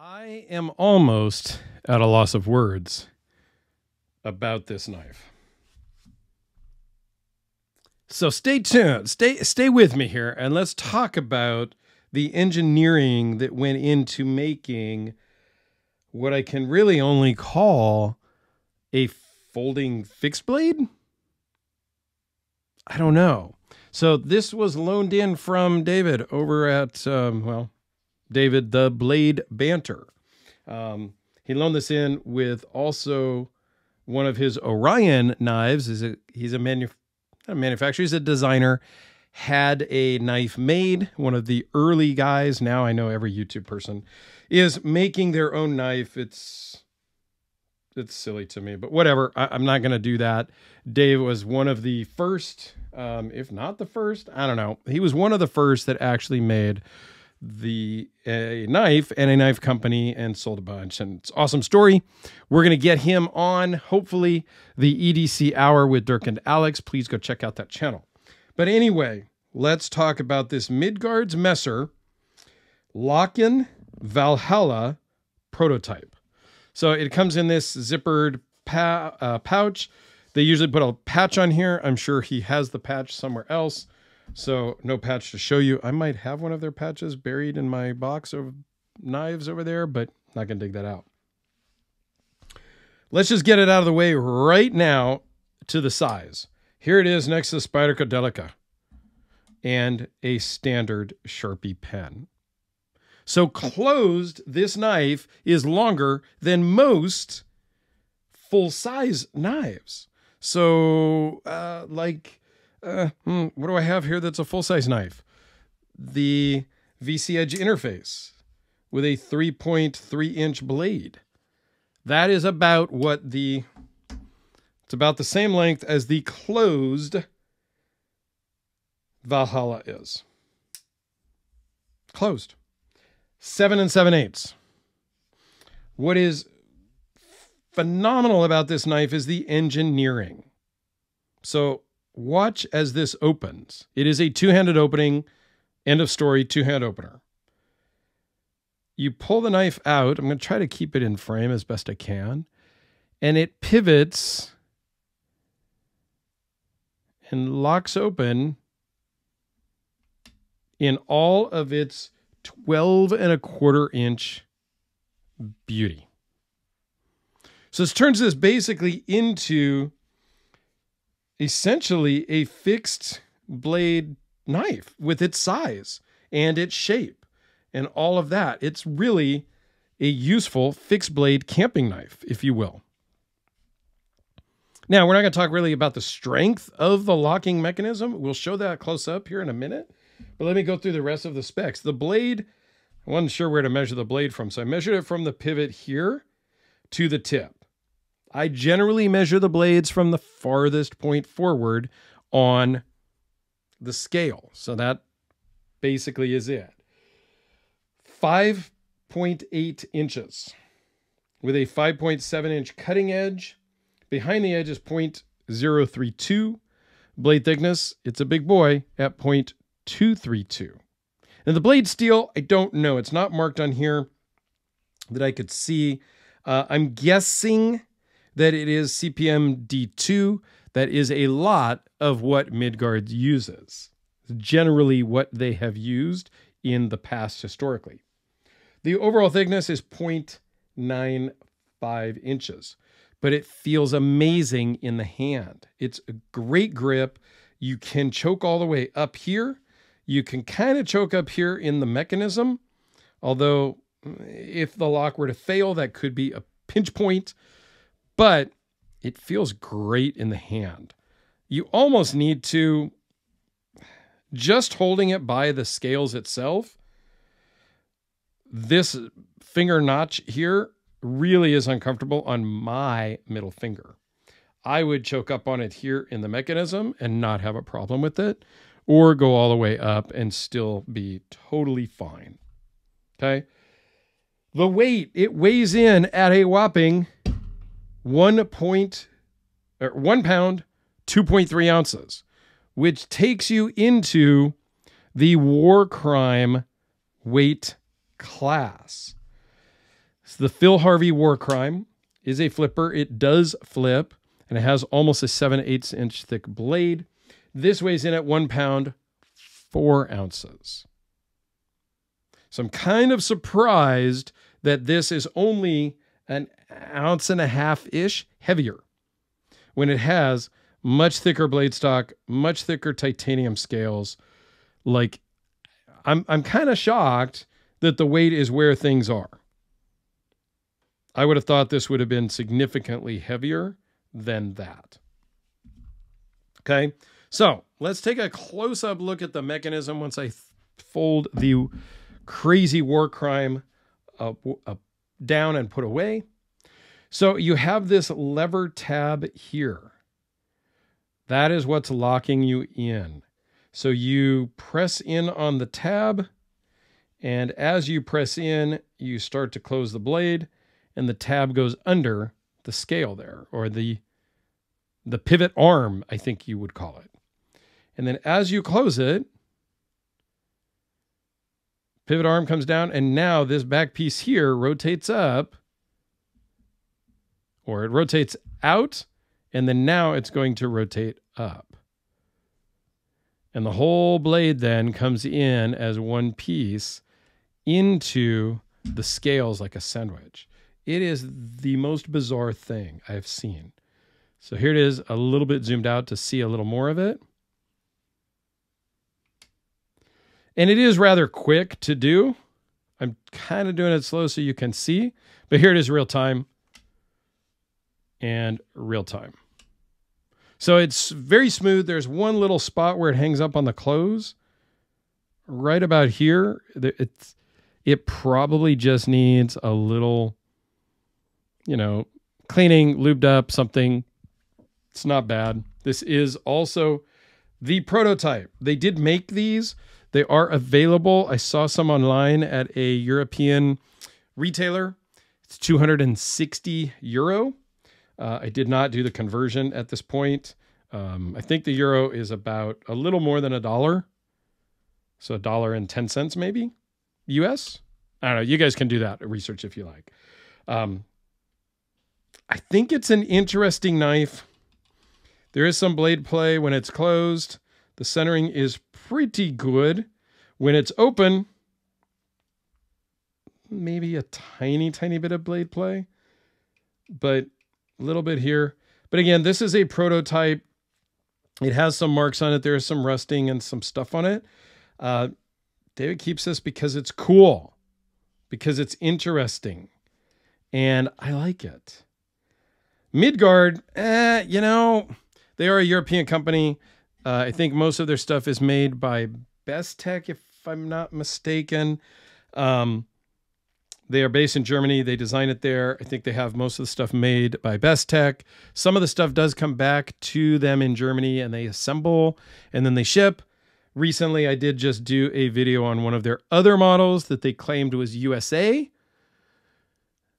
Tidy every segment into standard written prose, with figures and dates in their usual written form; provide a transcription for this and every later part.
I am almost at a loss of words about this knife. So stay tuned, stay with me here, and let's talk about the engineering that went into making what I can really only call a folding fixed blade. I don't know. So this was loaned in from David over at, David the Blade Banter. He loaned this in with also one of his Orion knives. He's a manufacturer, he's a designer. Had a knife made. One of the early guys, now I know every YouTube person, is making their own knife. It's silly to me, but whatever. I'm not going to do that. Dave was one of the first, if not the first, I don't know. He was one of the first that actually made a knife and a knife company and sold a bunch. And it's an awesome story. We're going to get him on, hopefully, the EDC Hour with Dirk and Alex. Please go check out that channel. But anyway, let's talk about this Midgards Messer Lockin Valhalla prototype. So it comes in this zippered pouch. They usually put a patch on here. I'm sure he has the patch somewhere else. So no patch to show you. I might have one of their patches buried in my box of knives over there, but not going to dig that out. Let's just get it out of the way right now to the size. Here it is next to the Spyderco Delica and a standard Sharpie pen. So closed, this knife is longer than most full-size knives. So what do I have here that's a full-size knife? The VC Edge interface with a 3.3-inch blade. That is about what it's about the same length as the closed Valhalla is. Closed. 7 7/8. What is phenomenal about this knife is the engineering. So watch as this opens. It is a two-handed opening, end of story, two-hand opener. You pull the knife out. I'm going to try to keep it in frame as best I can. And it pivots and locks open in all of its 12 1/4 inch beauty. So this turns this basically into essentially a fixed blade knife with its size and its shape and all of that. It's really a useful fixed blade camping knife, if you will. Now, we're not going to talk really about the strength of the locking mechanism. We'll show that close up here in a minute. But let me go through the rest of the specs. The blade, I wasn't sure where to measure the blade from, so I measured it from the pivot here to the tip. I generally measure the blades from the farthest point forward on the scale. So that basically is it. 5.8 inches with a 5.7-inch cutting edge. Behind the edge is 0.032. Blade thickness, it's a big boy at 0.232. Now the blade steel, I don't know. It's not marked on here that I could see. I'm guessing that it is CPM D2. That is a lot of what Midgards uses. Generally what they have used in the past historically. The overall thickness is 0.95 inches. But it feels amazing in the hand. It's a great grip. You can choke all the way up here. You can kind of choke up here in the mechanism. Although if the lock were to fail, that could be a pinch point. But it feels great in the hand. You almost need to, just holding it by the scales itself, this finger notch here really is uncomfortable on my middle finger. I would choke up on it here in the mechanism and not have a problem with it, or go all the way up and still be totally fine. Okay. The weight, it weighs in at a whopping 1 pound, 2.3 ounces, which takes you into the war crime weight class. So the Phil Harvey War Crime is a flipper. It does flip, and it has almost a 7/8 inch thick blade. This weighs in at 1 pound, 4 ounces. So I'm kind of surprised that this is only an 1.5 ounces-ish heavier when it has much thicker blade stock, much thicker titanium scales. Like, I'm kind of shocked that the weight is where things are. I would have thought this would have been significantly heavier than that. Okay, so let's take a close-up look at the mechanism once I fold the crazy war crime down and put away. So you have this lever tab here. That is what's locking you in. So you press in on the tab, and as you press in, you start to close the blade, and the tab goes under the scale there, or the pivot arm, I think you would call it. And then as you close it, pivot arm comes down, and now this back piece here rotates up, or it rotates out, and then now it's going to rotate up. And the whole blade then comes in as one piece into the scales like a sandwich. It is the most bizarre thing I've seen. So here it is, a little bit zoomed out to see a little more of it. And it is rather quick to do. I'm kind of doing it slow so you can see, but here it is real time and real time. So it's very smooth. There's one little spot where it hangs up on the close. Right about here, it probably just needs a little, cleaning, lubed up, something. It's not bad. This is also the prototype. They did make these. They are available. I saw some online at a European retailer. It's 260 euro. I did not do the conversion at this point. I think the euro is about a little more than $1. So $1.10 maybe US. I don't know. You guys can do that research if you like. I think it's an interesting knife. There is some blade play when it's closed. The centering is pretty good. When it's open, maybe a tiny, tiny bit of blade play, but a little bit here. But again, this is a prototype. It has some marks on it. There is some rusting and some stuff on it. David keeps this because it's cool, because it's interesting, and I like it. Midgard, they are a European company. I think most of their stuff is made by Best Tech, if I'm not mistaken. They are based in Germany. They design it there. I think they have most of the stuff made by Best Tech. Some of the stuff does come back to them in Germany, and they assemble, and then they ship. Recently, I did just do a video on one of their other models that they claimed was USA.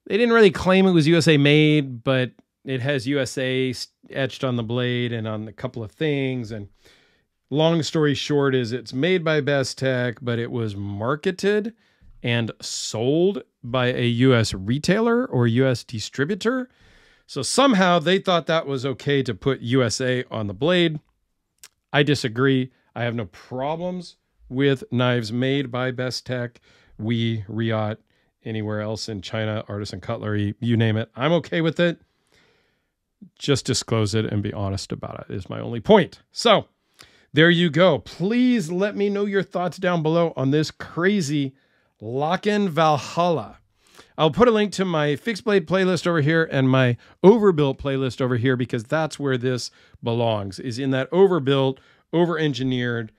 They didn't really claim it was USA made, but it has USA etched on the blade and on a couple of things. And long story short is it's made by Best Tech, but it was marketed and sold by a US retailer or US distributor. So somehow they thought that was okay to put USA on the blade. I disagree. I have no problems with knives made by Best Tech, Riot, anywhere else in China, Artisan Cutlery, you name it. I'm okay with it. Just disclose it and be honest about it is my only point. So there you go. Please let me know your thoughts down below on this crazy Lockin Valhalla. I'll put a link to my fixed blade playlist over here and my overbuilt playlist over here, because that's where this belongs, is in that overbuilt, over-engineered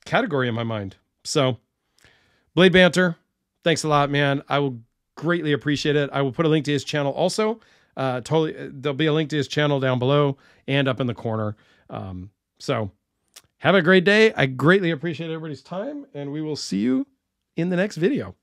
category in my mind. So Blade Banter, thanks a lot, man. I will greatly appreciate it. I will put a link to his channel also. There'll be a link to his channel down below and up in the corner. So have a great day. I greatly appreciate everybody's time, and we will see you in the next video.